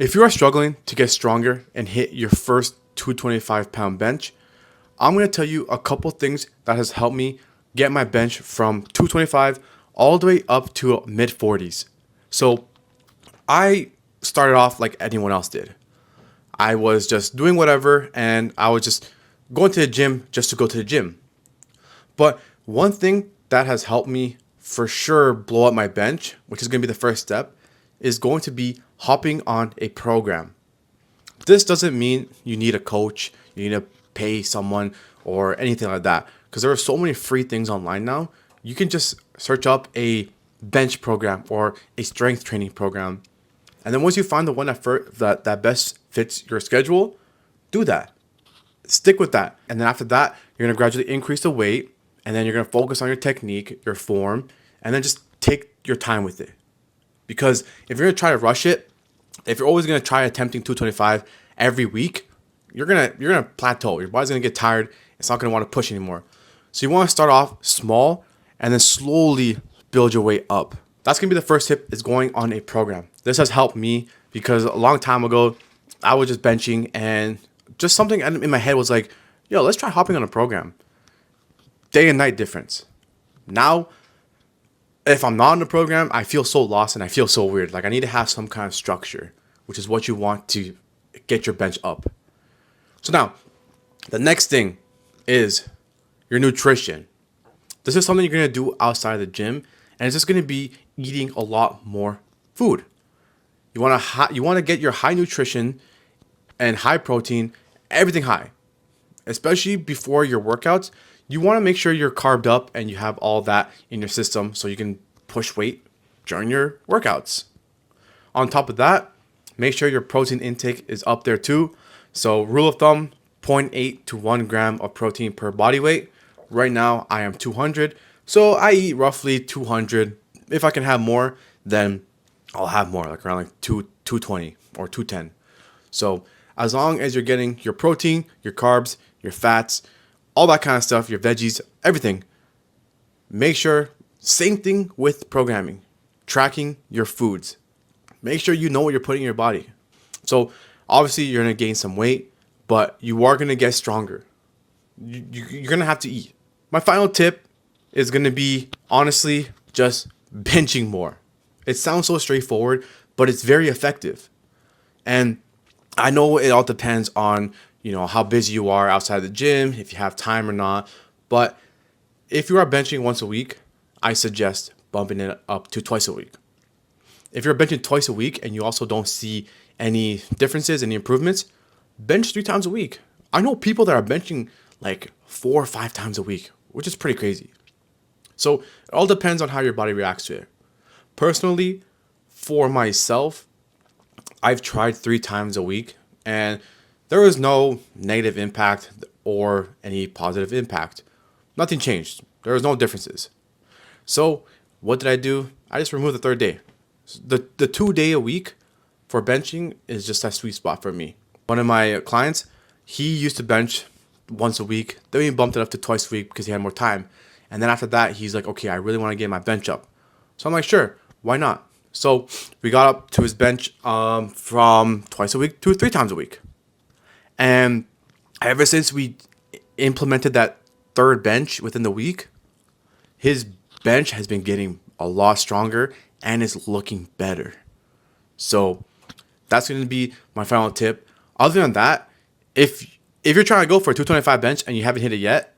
If you are struggling to get stronger and hit your first 225-pound bench, I'm going to tell you a couple things that has helped me get my bench from 225 all the way up to mid 40s. So I started off like anyone else did. I was just doing whatever and I was just going to the gym just to go to the gym. But one thing that has helped me for sure blow up my bench, which is going to be the first step, is going to be hopping on a program. This doesn't mean you need a coach, you need to pay someone or anything like that, because there are so many free things online now. You can just search up a bench program or a strength training program. And then once you find the one that best fits your schedule, do that. Stick with that. And then after that, you're going to gradually increase the weight, and then you're going to focus on your technique, your form, and then just take your time with it. Because if you're going to try to rush it, if you're always going to try attempting 225 every week, you're going to plateau. Your body's going to get tired. It's not going to want to push anymore. So you want to start off small and then slowly build your way up. That's going to be the first tip, is going on a program. This has helped me because a long time ago, I was just benching and just something in my head was like, yo, let's try hopping on a program. Day and night difference. Now, if I'm not in the program, I feel so lost and I feel so weird. Like I need to have some kind of structure, which is what you want to get your bench up. So now, the next thing is your nutrition. This is something you're going to do outside of the gym, and it's just going to be eating a lot more food. You want to get your high nutrition and high protein, everything high. Especially before your workouts, you want to make sure you're carbed up and you have all that in your system so you can push weight during your workouts. On top of that, make sure your protein intake is up there too. So rule of thumb, 0.8 to 1 gram of protein per body weight. Right now, I am 200. So I eat roughly 200. If I can have more, then I'll have more, like around like 220 or 210. So as long as you're getting your protein, your carbs, your fats, all that kind of stuff, your veggies, everything, make sure, same thing with programming, tracking your foods. Make sure you know what you're putting in your body. So obviously you're going to gain some weight, but you are going to get stronger. You're going to have to eat. My final tip is going to be, honestly, just benching more. It sounds so straightforward, but it's very effective. And I know it all depends on, how busy you are outside the gym, if you have time or not. But if you are benching once a week, I suggest bumping it up to twice a week. If you're benching twice a week and you also don't see any differences, any improvements, bench 3 times a week. I know people that are benching like 4 or 5 times a week, which is pretty crazy. So it all depends on how your body reacts to it. Personally, for myself, I've tried 3 times a week and there was no negative impact or any positive impact. Nothing changed. There was no differences. So what did I do? I just removed the third day. The 2 day a week for benching is just that sweet spot for me. One of my clients, he used to bench once a week. Then we bumped it up to twice a week because he had more time. And then after that, he's like, okay, I really want to get my bench up. So I'm like, sure, why not? So we got up to his bench from twice a week to 3 times a week. And ever since we implemented that third bench within the week, his bench has been getting a lot stronger and is looking better. So that's going to be my final tip. Other than that, if you're trying to go for a 225 bench and you haven't hit it yet,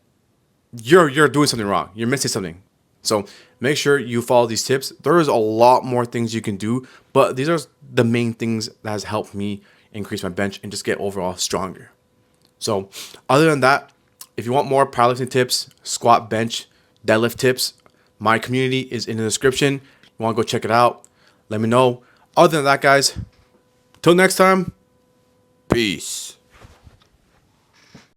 you're doing something wrong. You're missing something. So make sure you follow these tips. There is a lot more things you can do, but these are the main things that has helped me increase my bench and just get overall stronger. So other than that, if you want more powerlifting tips, squat, bench, deadlift tips, my community is in the description. You want to go check it out? Let me know. Other than that, guys, till next time, peace.